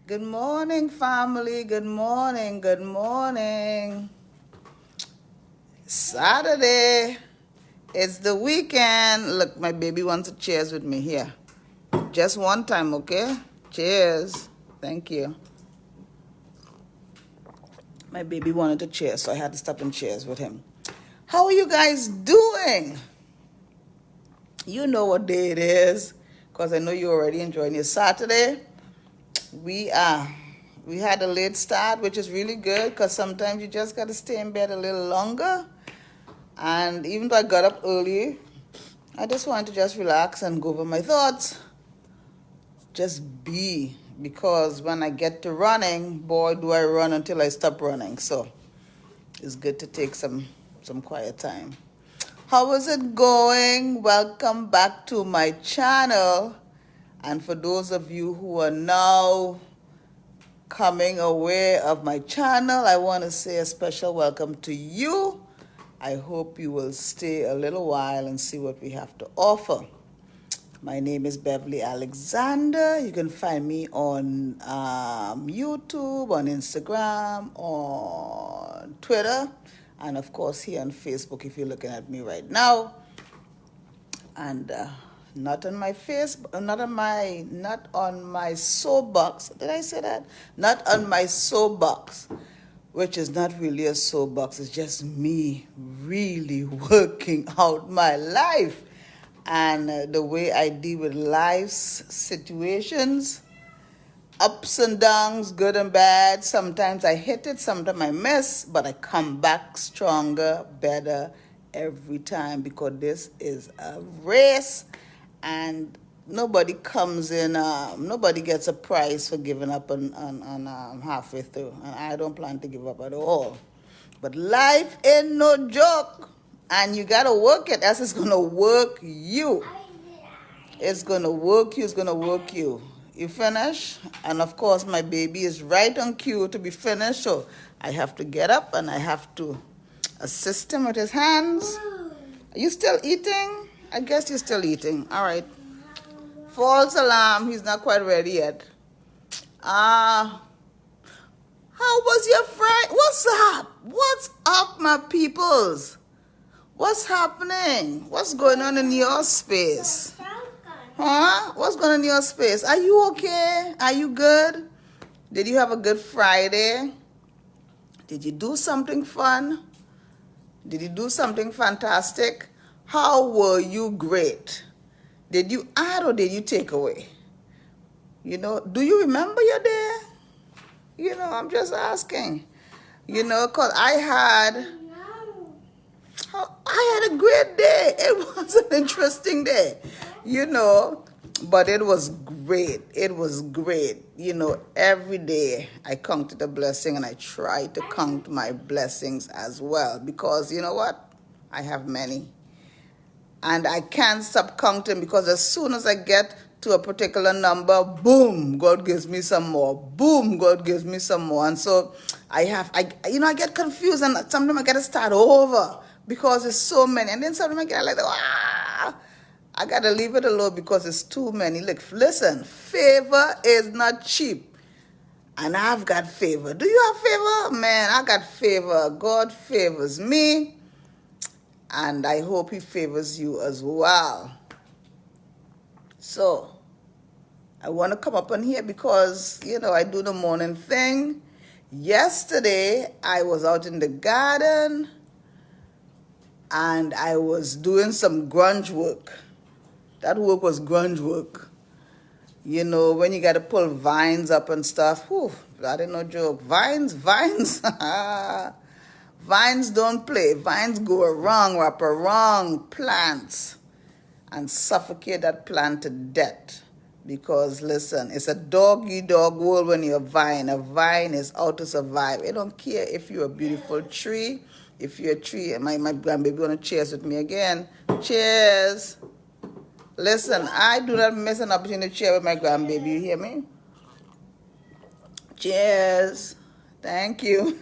Good morning, family. Good morning. Good morning. Saturday. It's the weekend. Look, my baby wants to cheers with me here. Just one time, okay? Cheers. Thank you. My baby wanted to cheers, so I had to stop and cheers with him. How are you guys doing? You know what day it is, because I know you're already enjoying your Saturday. We are. We had a late start, which is really good because sometimes you just got to stay in bed a little longer. And even though I got up early, I just wanted to just relax and go over my thoughts. Just be. Because when I get to running, boy, do I run until I stop running. So it's good to take some quiet time. How is it going? Welcome back to my channel. And for those of you who are now coming aware of my channel, I want to say a special welcome to you. I hope you will stay a little while and see what we have to offer. My name is Beverly Alexander. You can find me on YouTube, on Instagram, on Twitter, and of course here on Facebook if you're looking at me right now. And not on my face, not on my soapbox. Did I say that? Not on my soapbox, which is not really a soapbox. It's just me really working out my life and the way I deal with life's situations, ups and downs, good and bad. Sometimes I hit it, sometimes I miss, but I come back stronger, better every time because this is a race and nobody comes in, nobody gets a prize for giving up on halfway through. And I don't plan to give up at all. But life ain't no joke. And you got to work it. Else it's going to work you. It's going to work you. It's going to work you. You finish? And of course, my baby is right on cue to be finished. So I have to get up and I have to assist him with his hands. Are you still eating? I guess you're still eating. All right. False alarm. He's not quite ready yet. How was your Friday? What's up? What's up, my peoples? What's happening? What's going on in your space? Huh? What's going on in your space? Are you okay? Are you good? Did you have a good Friday? Did you do something fun? Did you do something fantastic? How were you great? Did you add or did you take away? Do you remember your day? I'm just asking. Because I had a great day. It was an interesting day, but it was great. It was great. Every day I count the blessing and I try to count my blessings as well because you know what? I have many. And I can't stop counting because as soon as I get to a particular number, boom, God gives me some more. Boom, God gives me some more. And so I get confused and sometimes I got to start over because it's so many. And then sometimes I get like, I got to leave it alone because it's too many. Look, listen, favor is not cheap. And I've got favor. Do you have favor? Man, I got favor. God favors me. And I hope he favors you as well. So, I want to come up on here because, I do the morning thing. Yesterday, I was out in the garden and I was doing some grunge work. That work was grunge work. When you got to pull vines up and stuff. Whew, that ain't no joke. Vines. Vines don't play. Vines go around, wrap around plants and suffocate that plant to death. Because, listen, it's a dog-eat-dog world when you're a vine. A vine is out to survive. It don't care if you're a beautiful tree. If you're a tree, my grandbaby want to cheers with me again. Cheers. Listen, I do not miss an opportunity to cheer with my grandbaby. You hear me? Cheers. Thank you.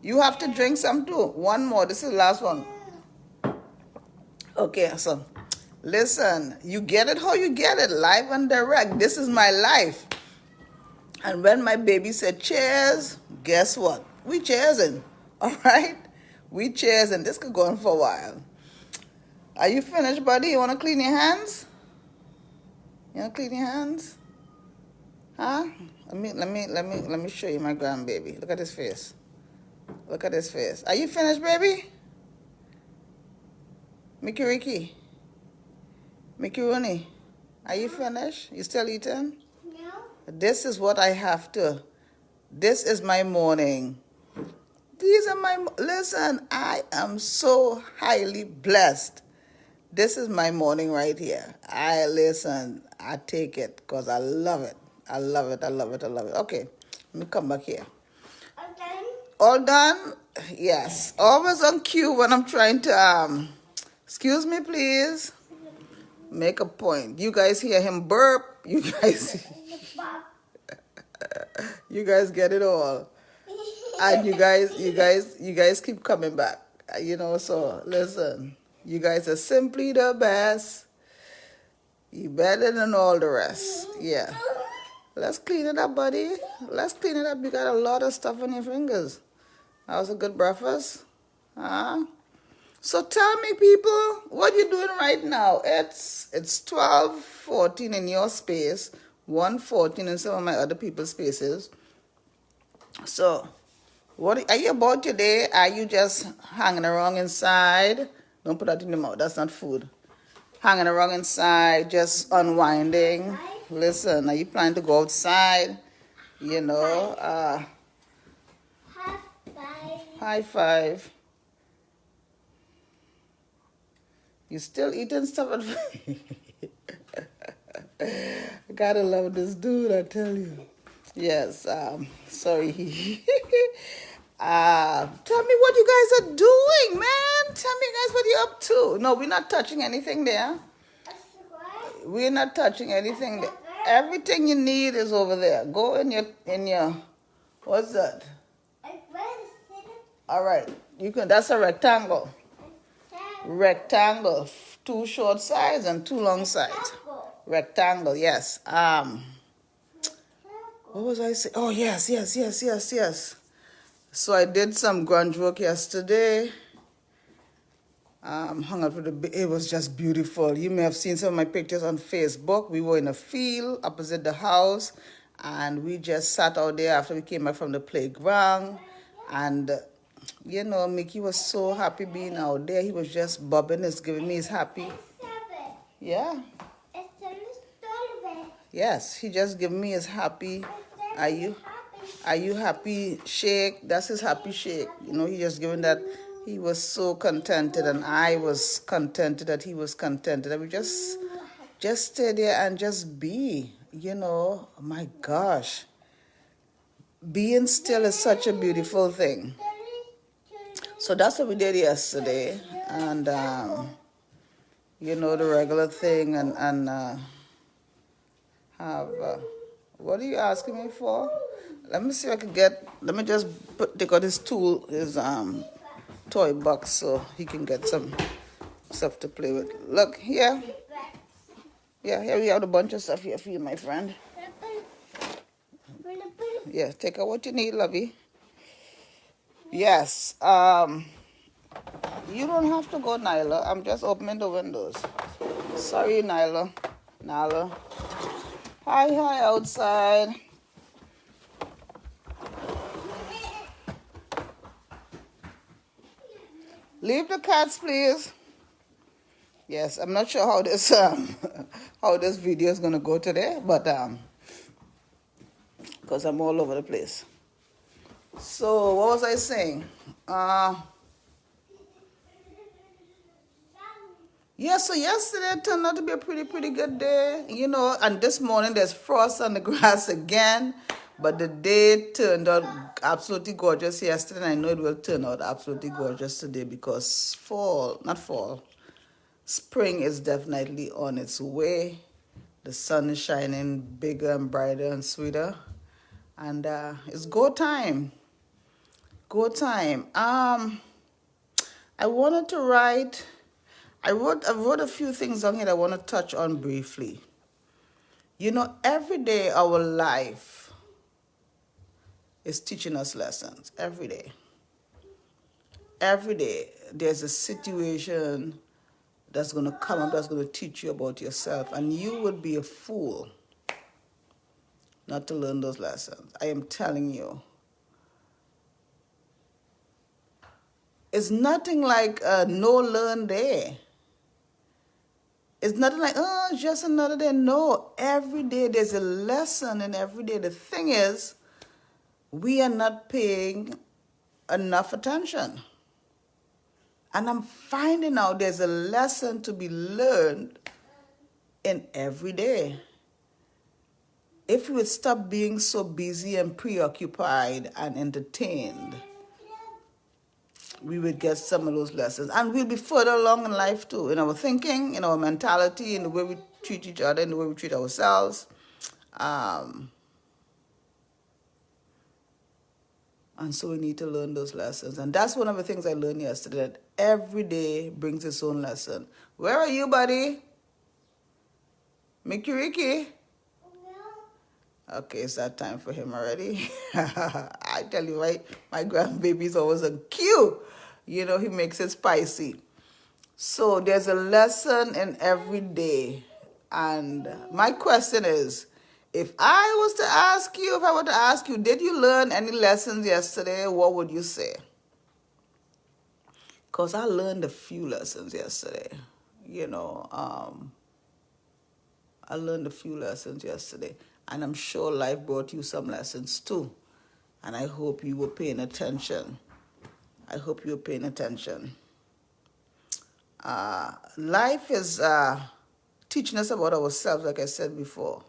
You have to drink some too. One more. This is the last one. Okay, so listen, you get it how you get it. Live and direct. This is my life. And when my baby said cheers, guess what? We cheersing. All right? We cheersing. This could go on for a while. Are you finished, buddy? You want to clean your hands? You want to clean your hands? Huh? Let me show you my grandbaby. Look at his face. Look at his face. Are you finished, baby? Mickey Ricky. Mickey Rooney. Are you finished? You still eating? No. This is what I have to. This is my morning. These are my, listen, I am so highly blessed. This is my morning right here. I take it because I love it. I love it. Okay, let me come back here. Okay. All done? Yes. Always on cue when I'm trying to, excuse me, please. Make a point. You guys hear him burp. You guys, you guys get it all. And you guys keep coming back. So listen. You guys are simply the best. You better than all the rest. Yeah. Let's clean it up, buddy. Let's clean it up. You got a lot of stuff on your fingers. That was a good breakfast. Huh? So tell me, people, what you doing right now? It's 12:14 in your space, 1:14 in some of my other people's spaces. So, what are you about today? Are you just hanging around inside? Don't put that in your mouth. That's not food. Hanging around inside, just unwinding. Listen, are you planning to go outside? High five. High five. You still eating stuff? I gotta love this dude, I tell you. Yes, sorry. Tell me what you guys are doing, man. Tell me, guys, what you're up to. No, we're not touching anything there. We're not touching anything there. Everything you need is over there. Go in your, what's that? All right, you can. That's a rectangle. Rectangle, 2 short sides and 2 long sides. Rectangle, yes. What was I saying? Oh, yes. So I did some grunge work yesterday. Hung out with it was just beautiful. You may have seen some of my pictures on Facebook. We were in a field opposite the house, and we just sat out there after we came back from the playground. And Mickey was so happy being out there. He was just bobbing, giving me his happy. Yeah. Yes, he just giving me his happy. Are you happy shake? That's his happy shake. He just giving that. He was so contented, and I was contented that he was contented. And we just stay there and just be. My gosh. Being still is such a beautiful thing. So that's what we did yesterday, and the regular thing, and have what are you asking me for? Let me see if I can get. Let me just take out his tool, his toy box, so he can get some stuff to play with. Look here. Yeah, here we have a bunch of stuff here for you, my friend. Yeah, take out what you need, lovey. Yes. You don't have to go, Nyla. I'm just opening the windows. Sorry, Nyla. Nala. Hi, outside. Leave the cats, please. Yes, I'm not sure how this how this video is gonna go today, but because I'm all over the place. So what was I saying? Yeah, so yesterday turned out to be a pretty good day, and this morning there's frost on the grass again, but the day turned out absolutely gorgeous yesterday, and I know it will turn out absolutely gorgeous today because spring is definitely on its way. The sun is shining bigger and brighter and sweeter, and it's go time. I wanted to write. I wrote a few things on here that I want to touch on briefly. Every day our life is teaching us lessons every day. Every day, there's a situation that's going to come up that's going to teach you about yourself, and you would be a fool not to learn those lessons. I am telling you. It's nothing like a no-learn day. It's nothing like, oh, just another day. No, every day there's a lesson, and every day the thing is, we are not paying enough attention. And I'm finding out there's a lesson to be learned in every day. If we would stop being so busy and preoccupied and entertained, we would get some of those lessons. And we'll be further along in life too, in our thinking, in our mentality, in the way we treat each other, in the way we treat ourselves. And so we need to learn those lessons. And that's one of the things I learned yesterday, that every day brings its own lesson. Where are you, buddy? Mickey Ricky? Okay, it's that time for him already. I tell you, my grandbaby's always a cue. You know, he makes it spicy. So there's a lesson in every day. And my question is, if I were to ask you, did you learn any lessons yesterday, what would you say? Because I learned a few lessons yesterday. You know, I learned a few lessons yesterday. And I'm sure life brought you some lessons too. And I hope you were paying attention. I hope you were paying attention. Life is teaching us about ourselves, like I said before.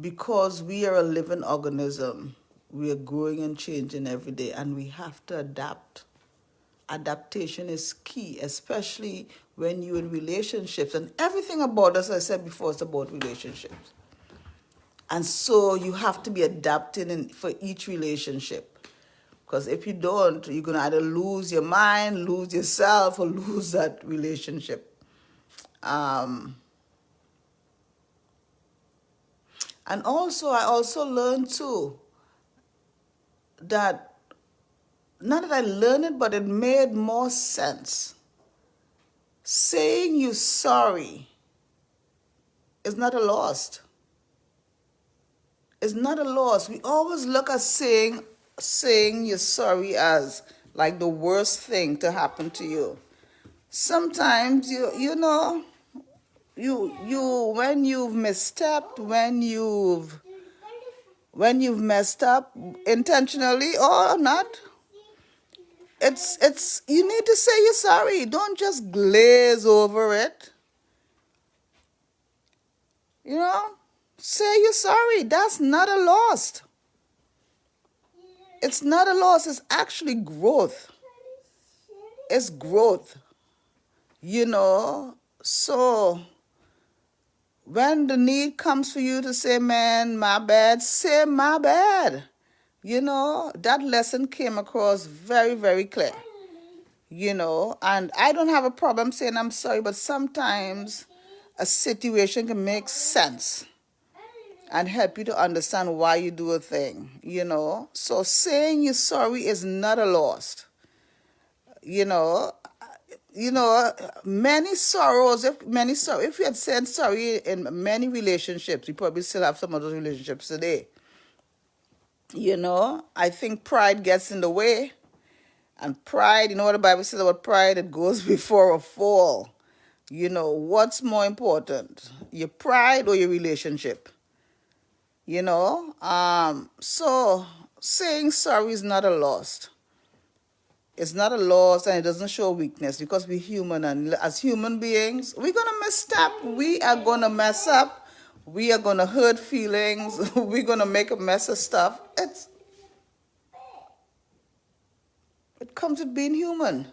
Because we are a living organism, we are growing and changing every day, and we have to adapt. Adaptation is key, especially when you're in relationships. And everything about us, as I said before, is about relationships. And so you have to be adapting for each relationship. Because if you don't, you're going to either lose your mind, lose yourself, or lose that relationship. And also, I also learned too, that, not that I learned it, but it made more sense. Saying you're sorry is not a loss. It's not a loss. We always look at saying you're sorry as like the worst thing to happen to you. Sometimes you know, when you've misstepped, when you've messed up intentionally or not, it's you need to say you're sorry. Don't just glaze over it. You know, say you're sorry. That's not a loss. It's not a loss. It's actually growth. It's growth. You know, so when the need comes for you to say, man, my bad, say my bad. You know, that lesson came across very, very clear. You know, and I don't have a problem saying I'm sorry, but sometimes a situation can make sense and help you to understand why you do a thing, you know. So saying you're sorry is not a loss. You know, many sorrows, if you had said sorry in many relationships, you probably still have some of those relationships today. You know, I think pride gets in the way. And pride, you know what the Bible says about pride? It goes before a fall. You know, what's more important? Your pride or your relationship? You know, so saying sorry is not a loss. It's not a loss, and it doesn't show weakness, because we're human, and as human beings, we're going to misstep. We are going to mess up. We are going to hurt feelings. We're going to make a mess of stuff. It comes with being human.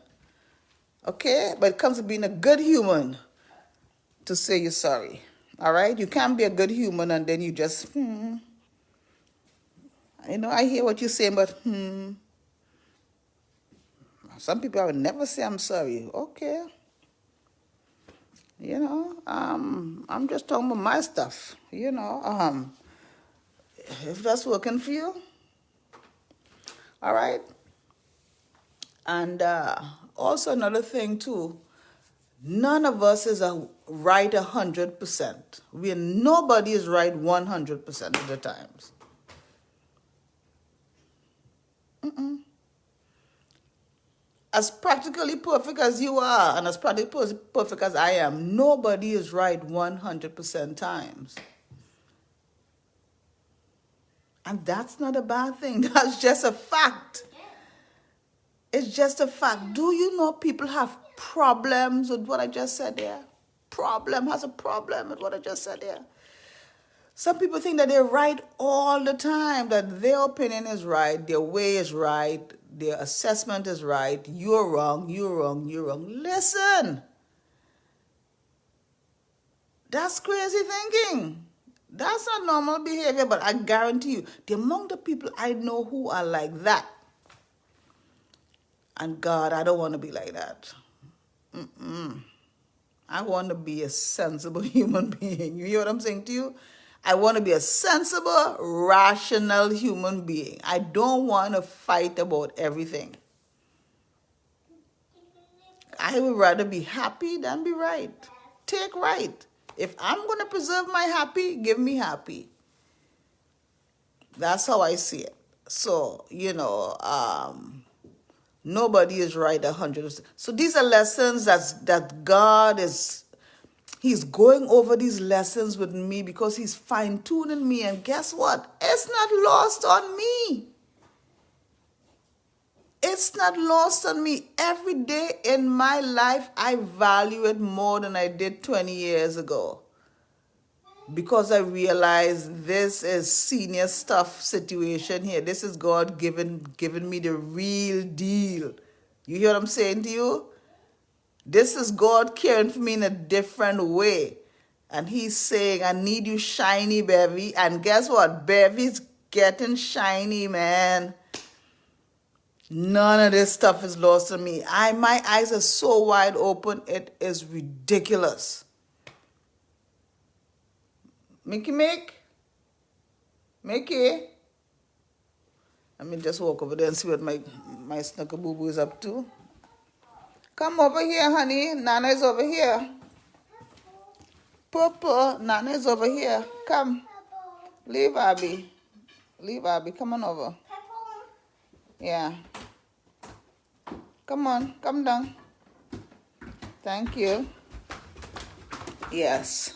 Okay? But it comes with being a good human to say you're sorry. All right? You can't be a good human and then you just, You know, I hear what you're saying, but Some people would never say I'm sorry. Okay. You know, I'm just talking about my stuff. You know, if that's working for you, All right? And also another thing too, none of us is right 100%. Nobody is right 100% of the times. As practically perfect as you are, and as practically perfect as I am, nobody is right 100% times. And that's not a bad thing. That's just a fact. It's just a fact. Do you know people have problems with what I just said there? Has a problem with what I just said there. Some people think that they're right all the time, that their opinion is right, their way is right, their assessment is right. You're wrong, you're wrong, you're wrong. Listen, that's crazy thinking. That's not normal behavior, but I guarantee you, the amount of people I know who are like that, and God, I don't want to be like that. I want to be a sensible human being. You hear what I'm saying to you? I want to be a sensible, rational human being. I don't want to fight about everything. I would rather be happy than be right. Take right. If I'm going to preserve my happy, give me happy. That's how I see it. So, nobody is right 100%. So these are lessons that God is, He's going over these lessons with me because He's fine-tuning me. And guess what? It's not lost on me. It's not lost on me. Every day in my life, I value it more than I did 20 years ago. Because I realize this is senior stuff situation here. This is God giving me the real deal. You hear what I'm saying to you? This is God caring for me in a different way. And He's saying, I need you shiny, baby. And guess what? Baby's getting shiny, man. None of this stuff is lost on me. My eyes are so wide open, it is ridiculous. Mickey. Let me just walk over there and see what my snuggle boo boo is up to. Come over here, honey. Nana is over here. Purple, Nana is over here. Come. Leave Abby. Come on over. Yeah. Come on. Come down. Thank you. Yes.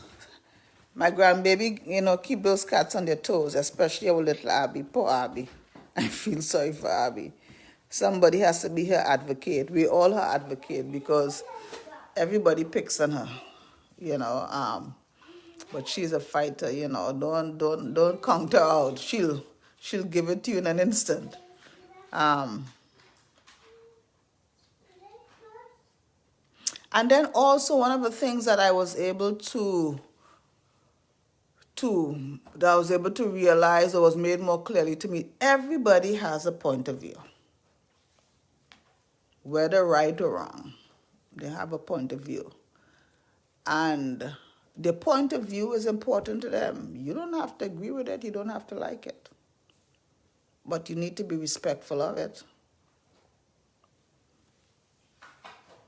My grandbaby, keep those cats on their toes, especially our little Abby. Poor Abby. I feel sorry for Abby. Somebody has to be her advocate. We're all her advocate because everybody picks on her, but she's a fighter, Don't count her out. She'll give it to you in an instant. And then also one of the things that I was able to realize, or was made more clearly to me, everybody has a point of view. Whether right or wrong, they have a point of view. And their point of view is important to them. You don't have to agree with it. You don't have to like it. But you need to be respectful of it.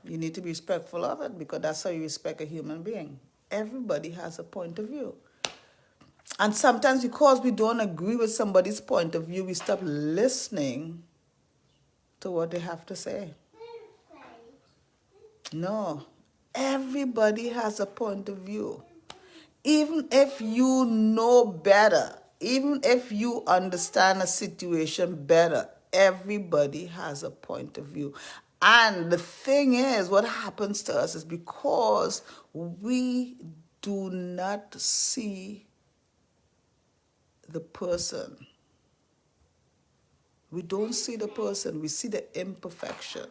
You need to be respectful of it because that's how you respect a human being. Everybody has a point of view. And sometimes because we don't agree with somebody's point of view, we stop listening to what they have to say. No, everybody has a point of view. Even if you know better, even if you understand a situation better, everybody has a point of view. And the thing is, what happens to us is because we do not see the person. We don't see the person, we see the imperfection.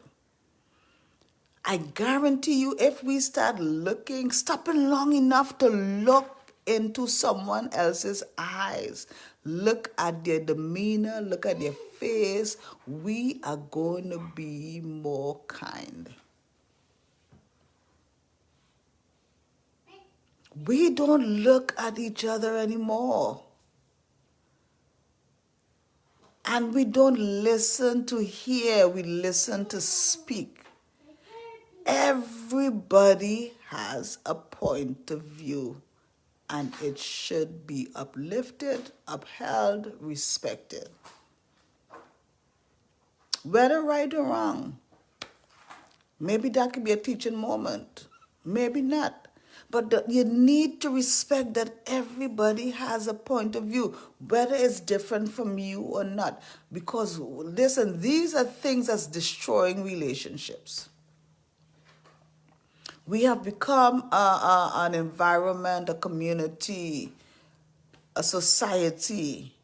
I guarantee you, if we start stopping long enough to look into someone else's eyes, look at their demeanor, look at their face, we are going to be more kind. We don't look at each other anymore. And we don't listen to hear, we listen to speak. Everybody has a point of view, and it should be uplifted, upheld, respected. Whether right or wrong, maybe that could be a teaching moment, maybe not. But you need to respect that everybody has a point of view, whether it's different from you or not. Because, listen, these are things that's destroying relationships. We have become an environment, a community, a society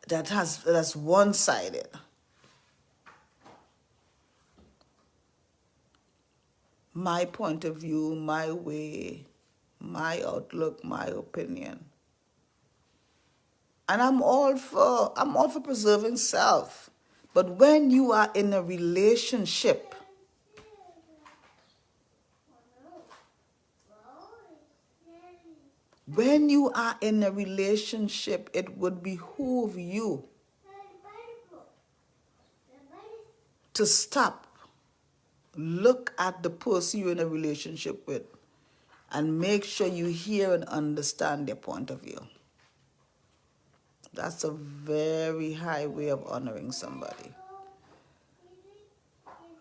that's one-sided. My point of view, my way, my outlook, my opinion. And I'm all for preserving self. But when you are in a relationship, it would behoove you to stop, look at the person you're in a relationship with, and make sure you hear and understand their point of view. That's a very high way of honoring somebody.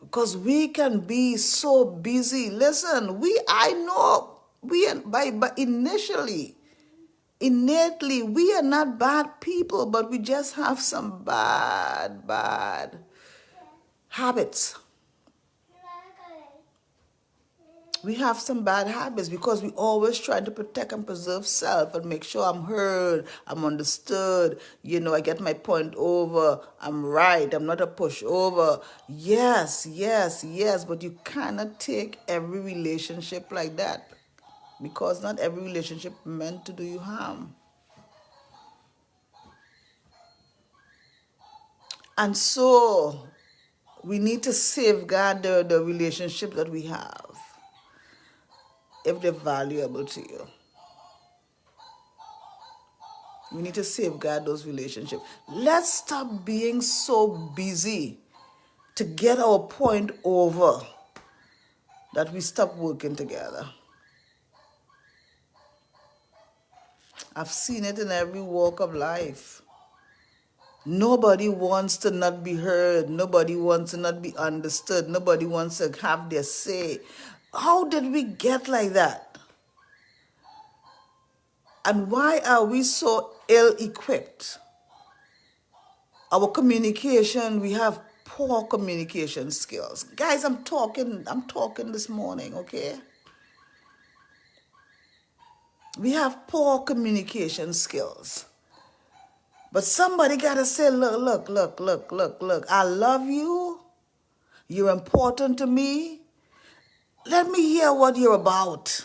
Because we can be so busy. Listen, innately, we are not bad people, but we just have some bad habits. We have some bad habits because we always try to protect and preserve self and make sure I'm heard, I'm understood, I get my point over, I'm right, I'm not a pushover. Yes, but you cannot take every relationship like that, because not every relationship meant to do you harm. And so we need to safeguard the relationships that we have, if they're valuable to you. We need to safeguard those relationships. Let's stop being so busy to get our point over that we stop working together. I've seen it in every walk of life. Nobody wants to not be heard. Nobody wants to not be understood. Nobody wants to have their say. How did we get like that? And why are we so ill-equipped? Our communication, we have poor communication skills. Guys, I'm talking this morning, okay? We have poor communication skills. But somebody gotta say, look, I love you. You're important to me. Let me hear what you're about.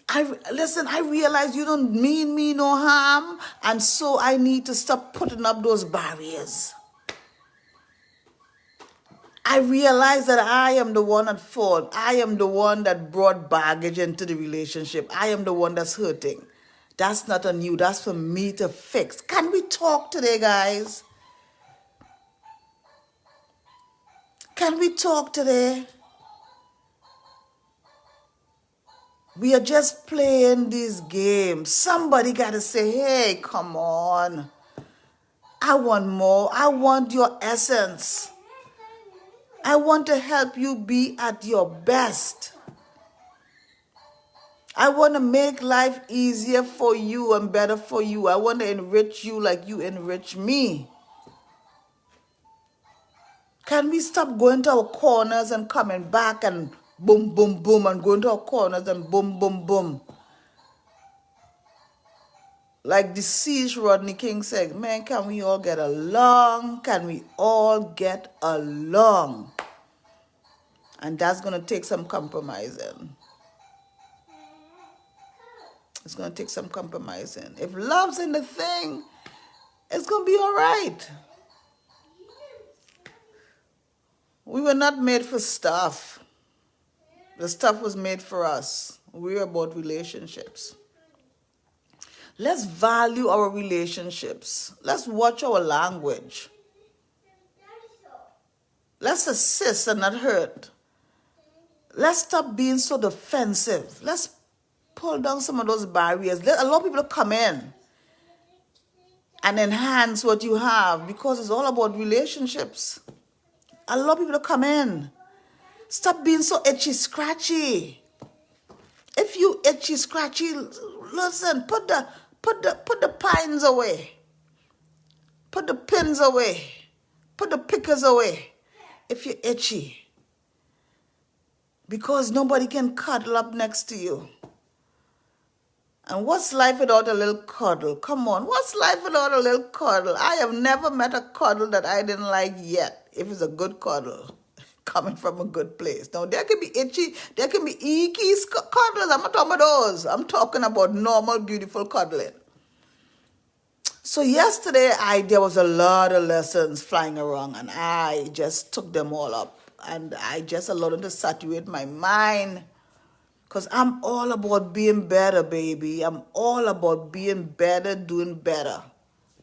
I realize you don't mean me no harm, and so I need to stop putting up those barriers. I realize that I am the one at fault. I am the one that brought baggage into the relationship. I am the one that's hurting. That's not on you. That's for me to fix. Can we talk today, guys? Can we talk today? We are just playing these games. Somebody got to say, hey, come on. I want more. I want your essence. I want to help you be at your best. I want to make life easier for you and better for you. I want to enrich you like you enrich me. Can we stop going to our corners and coming back and boom, boom, boom, and going to our corners and boom, boom, boom? Like the siege Rodney King said, man, can we all get along? Can we all get along? And that's going to take some compromising. It's going to take some compromising. If love's in the thing, it's going to be all right. We were not made for stuff. The stuff was made for us. We're about relationships. Let's value our relationships. Let's watch our language. Let's assist and not hurt. Let's stop being so defensive. Let's pull down some of those barriers. Let allow people to come in and enhance what you have, because it's all about relationships. Allow people to come in. Stop being so itchy scratchy. If you itchy scratchy, listen, put the pines away. Put the pins away. Put the pickers away. If you're itchy. Because nobody can cuddle up next to you. And what's life without a little cuddle? Come on, what's life without a little cuddle? I have never met a cuddle that I didn't like yet, if it's a good cuddle, coming from a good place. Now, there can be itchy, there can be icky cuddles. I'm not talking about those. I'm talking about normal, beautiful cuddling. So yesterday, there was a lot of lessons flying around, and I just took them all up. And I just allowed them to saturate my mind. Because I'm all about being better, baby. I'm all about being better, doing better.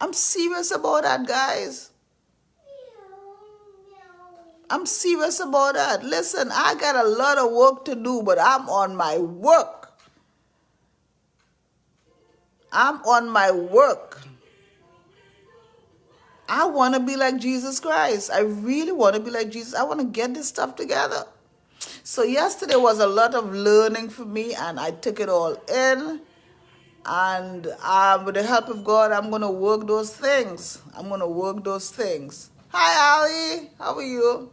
I'm serious about that, guys. I'm serious about that. Listen, I got a lot of work to do, but I'm on my work. I'm on my work. I want to be like Jesus Christ. I really want to be like Jesus. I want to get this stuff together. So yesterday was a lot of learning for me, and I took it all in. And with the help of God, I'm going to work those things. I'm going to work those things. Hi, Ali. How are you?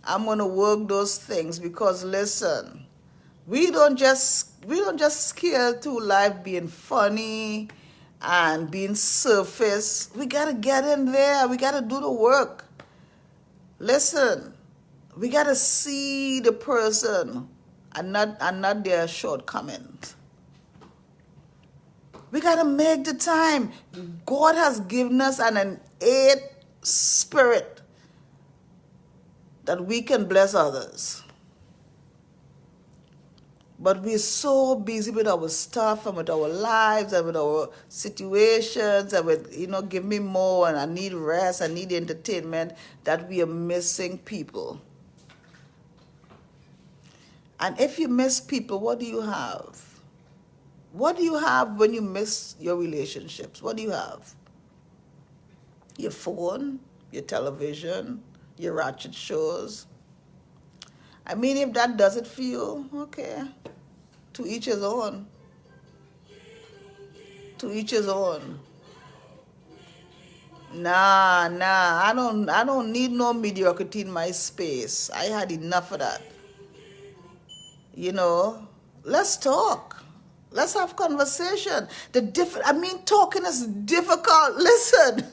I'm going to work those things because, listen, we don't just scale through life being funny and being surface. We got to get in there. We got to do the work. Listen, we got to see the person and not their shortcomings. We got to make the time. God has given us an innate spirit that we can bless others. But we're so busy with our stuff and with our lives and with our situations and with, give me more and I need rest, I need entertainment, that we are missing people. And if you miss people, what do you have? What do you have when you miss your relationships? What do you have? Your phone, your television, your ratchet shows. I mean, if that does it for you, okay. To each his own. To each his own. Nah, I don't need no mediocrity in my space. I had enough of that. Let's talk. Let's have conversation. Talking is difficult. Listen.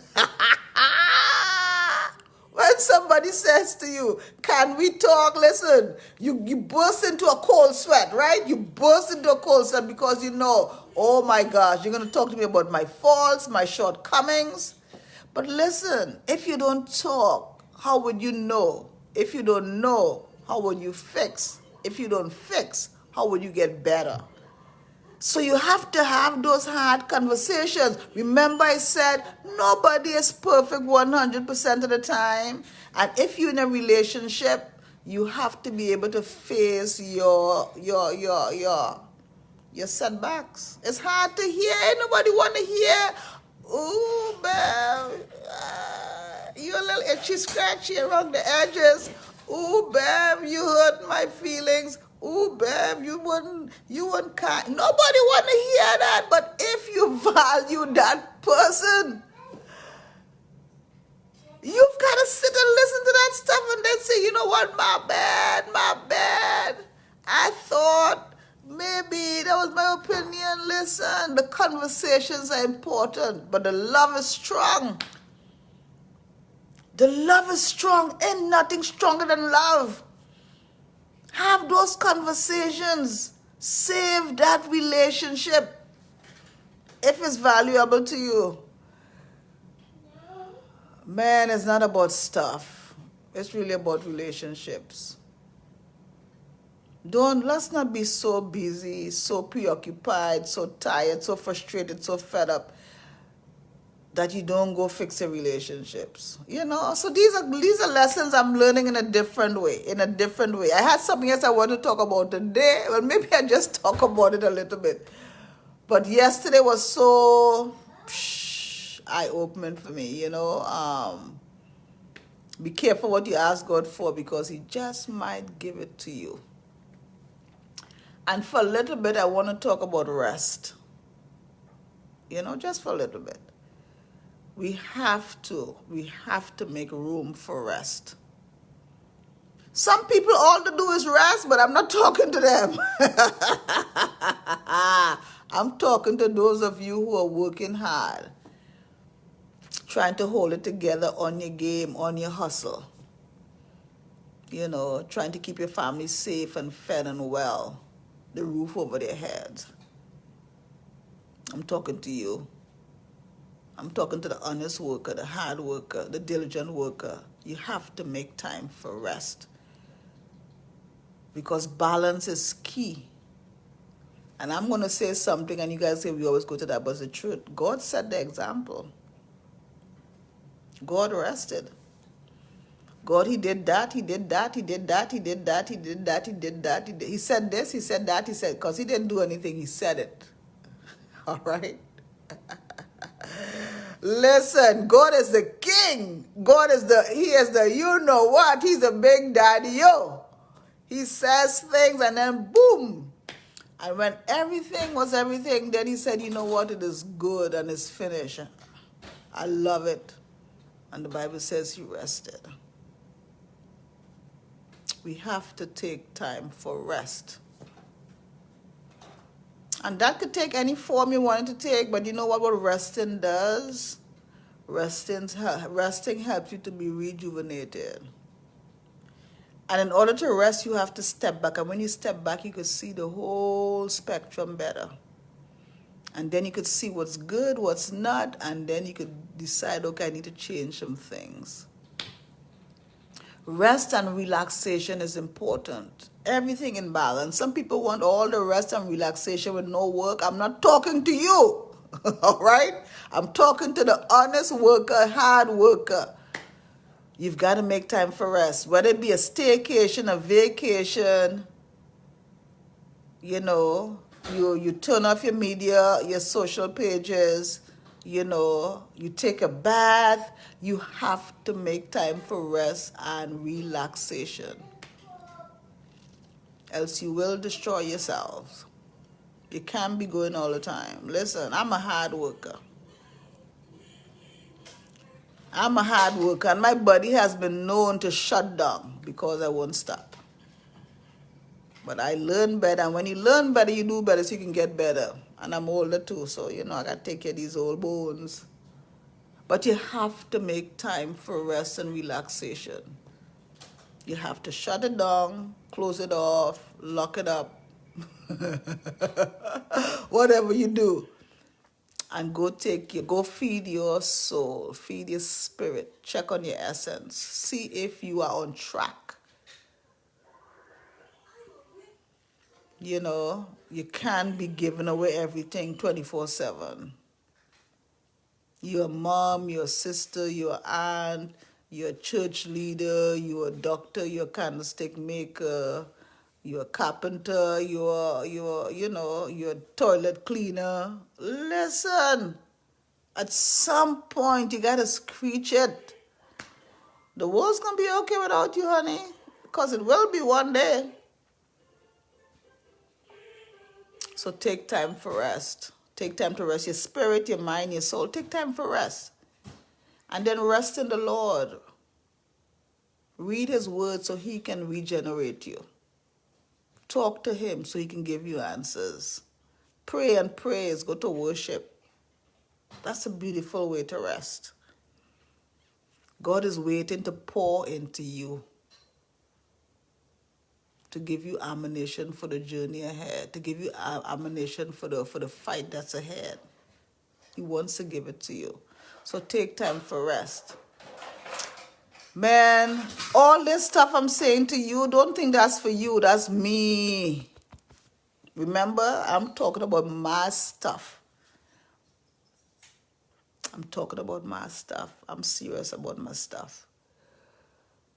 When somebody says to you, can we talk? Listen, you burst into a cold sweat, right? You burst into a cold sweat because oh my gosh, you're going to talk to me about my faults, my shortcomings. But listen, if you don't talk, how would you know? If you don't know, how would you fix? If you don't fix, how would you get better? So you have to have those hard conversations. Remember I said nobody is perfect 100% of the time. And if you're in a relationship, you have to be able to face your setbacks. It's hard to hear. Ain't nobody want to hear, ooh, babe, you're a little itchy scratchy around the edges. Ooh, babe, you hurt my feelings. Ooh, babe, you wouldn't kind. Nobody want to hear that. But if you value that person, you've got to sit and listen to that stuff and then say, you know what, my bad. I thought maybe that was my opinion. Listen, the conversations are important, but the love is strong. The love is strong. Ain't nothing stronger than love. Have those conversations. Save that relationship if it's valuable to you. Man, it's not about stuff. It's really about relationships. Let's not be so busy, so preoccupied, so tired, so frustrated, so fed up that you don't go fix your relationships. So these are lessons I'm learning in a different way. I had something else I want to talk about today. Well, maybe I just talk about it a little bit. But yesterday was so eye-opening for me. Be careful what you ask God for, because he just might give it to you. And for a little bit, I want to talk about rest. Just for a little bit. We have to make room for rest. Some people, all they do is rest, but I'm not talking to them. I'm talking to those of you who are working hard, trying to hold it together on your game, on your hustle. Trying to keep your family safe and fed and well, the roof over their heads. I'm talking to you. I'm talking to the honest worker, the hard worker, the diligent worker. You have to make time for rest, because balance is key. And I'm going to say something, and you guys say we always go to that, but it's the truth. God set the example. God rested. God, he did that, he did that, he did that, he did that, he did that, he did that. He said this, he said that, he said, because he didn't do anything, he said it. All right? Listen, God is the king. He is the you know what. He's the big daddy, yo. He says things and then boom. And when everything was everything, then he said, you know what, it is good and it's finished. I love it. And the Bible says he rested. We have to take time for rest. And that could take any form you want it to take, but you know what resting does? Resting helps you to be rejuvenated. And in order to rest, you have to step back. And when you step back, you could see the whole spectrum better. And then you could see what's good, what's not, and then you could decide, okay, I need to change some things. Rest and relaxation is important. Everything in balance. Some people want all the rest and relaxation with no work. I'm not talking to you, all right? I'm talking to the honest worker, hard worker. You've got to make time for rest, whether it be a staycation, a vacation. You turn off your media, your social pages, you take a bath. You have to make time for rest and relaxation. Else you will destroy yourselves. You can't be going all the time. Listen, I'm a hard worker. And my body has been known to shut down because I won't stop. But I learn better, and when you learn better, you do better so you can get better. And I'm older too, so I got to take care of these old bones. But you have to make time for rest and relaxation. You have to shut it down, close it off, lock it up, whatever you do. And go feed your soul, feed your spirit, check on your essence, see if you are on track. You can't be giving away everything 24/7. You're a mom, you're a sister, you're an aunt, you're a church leader, you're a doctor, you're a candlestick maker, you're a carpenter, you're a toilet cleaner. Listen, at some point you gotta screech it. The world's gonna be okay without you, honey, because it will be one day. So take time for rest. Take time to rest your spirit, your mind, your soul. Take time for rest. And then rest in the Lord. Read his word so he can regenerate you. Talk to him so he can give you answers. Pray and praise. Go to worship. That's a beautiful way to rest. God is waiting to pour into you, to give you ammunition for the journey ahead, to give you ammunition for the fight that's ahead. He wants to give it to you. So take time for rest. Man, all this stuff I'm saying to you, don't think that's for you. That's me. Remember, I'm talking about my stuff. I'm talking about my stuff. I'm serious about my stuff.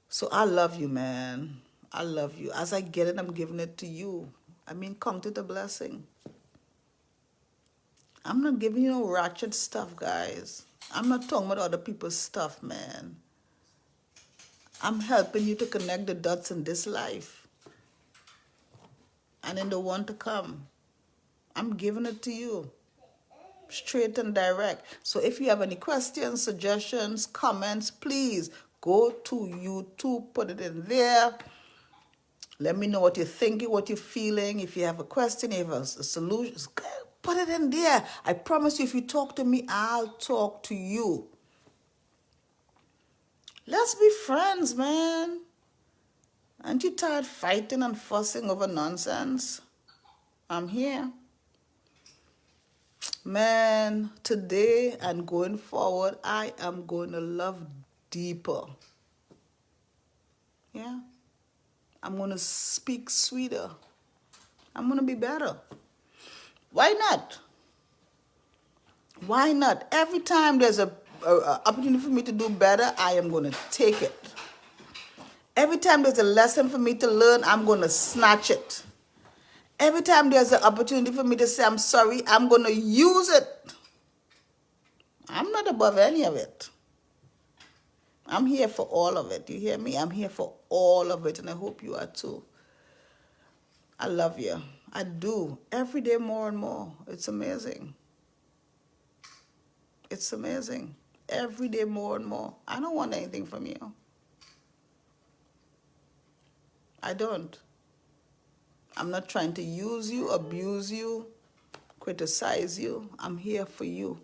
So I love you, man. I love you. As I get it, I'm giving it to you. I mean, count it a blessing. I'm not giving you no ratchet stuff, guys. I'm not talking about other people's stuff, man. I'm helping you to connect the dots in this life and in the one to come. I'm giving it to you, straight and direct. So if you have any questions, suggestions, comments, please go to YouTube, put it in there. Let me know what you're thinking, what you're feeling. If you have a question, if you have a solution, put it in there. I promise you, if you talk to me, I'll talk to you. Let's be friends, man. Aren't you tired fighting and fussing over nonsense? I'm here. Man, today and going forward, I am going to love deeper. Yeah? I'm going to speak sweeter. I'm going to be better. Why not? Why not? Every time there's a opportunity for me to do better, I am going to take it. Every time there's a lesson for me to learn, I'm going to snatch it. Every time there's an opportunity for me to say I'm sorry, I'm going to use it. I'm not above any of it. I'm here for all of it. You hear me? I'm here for all of it, and I hope you are too. I love you. I do. Every day more and more. It's amazing. It's amazing. Every day more and more. I don't want anything from you. I don't. I'm not trying to use you, abuse you, criticize you. I'm here for you.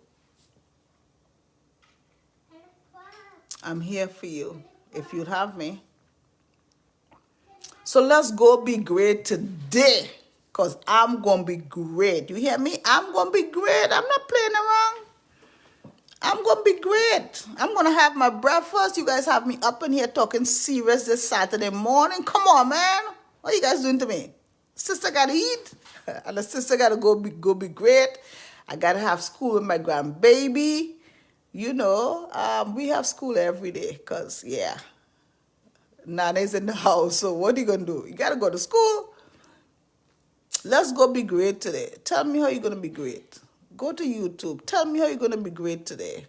I'm here for you, if you'd have me. So let's go be great today, because I'm going to be great. You hear me? I'm going to be great. I'm not playing around. I'm going to be great. I'm going to have my breakfast. You guys have me up in here talking serious this Saturday morning. Come on, man. What are you guys doing to me? Sister got to eat, and the sister got to go be great. I got to have school with my grandbaby. You know, we have school every day because, yeah, Nana's in the house. So what are you going to do? You got to go to school. Let's go be great today. Tell me how you're going to be great. Go to YouTube. Tell me how you're going to be great today.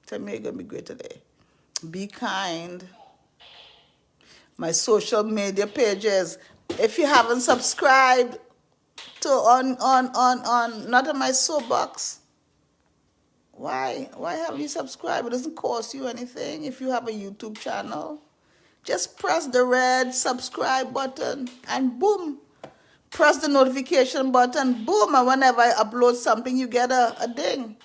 Tell me how you're going to be great today. Be kind. My social media pages. If you haven't subscribed to not on my soapbox, why haven't you subscribed? It doesn't cost you anything. If you have a YouTube channel, just press the red subscribe button and boom. Press the notification button, boom, and whenever I upload something, you get a ding.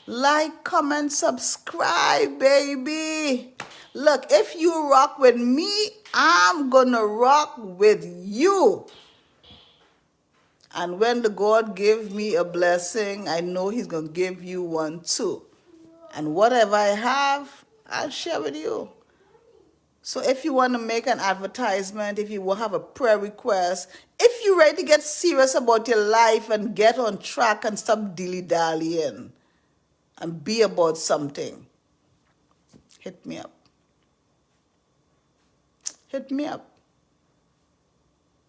Like, comment, subscribe, baby. Look, if you rock with me, I'm gonna rock with you. And when the God gives me a blessing, I know he's gonna give you one too. And whatever I have, I'll share with you. So if you want to make an advertisement, if you will have a prayer request, if you're ready to get serious about your life and get on track and stop dilly-dallying and be about something, hit me up. Hit me up.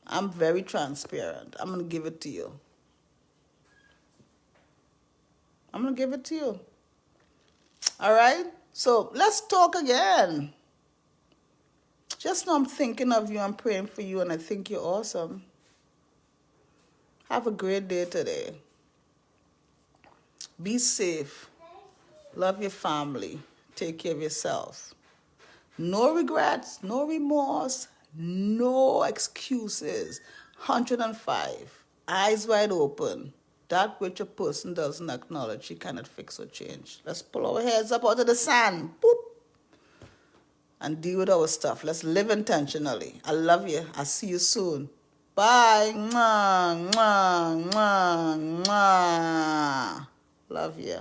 I'm very transparent. I'm going to give it to you. I'm going to give it to you. All right? So let's talk again. Just know I'm thinking of you, I'm praying for you, and I think you're awesome. Have a great day today. Be safe. Love your family. Take care of yourself. No regrets, no remorse, no excuses. 105. Eyes wide open. That which a person doesn't acknowledge, she cannot fix or change. Let's pull our heads up out of the sand. Boop. And deal with our stuff. Let's live intentionally. I love you. I'll see you soon. Bye. Mwah, mwah, mwah, mwah. Love you.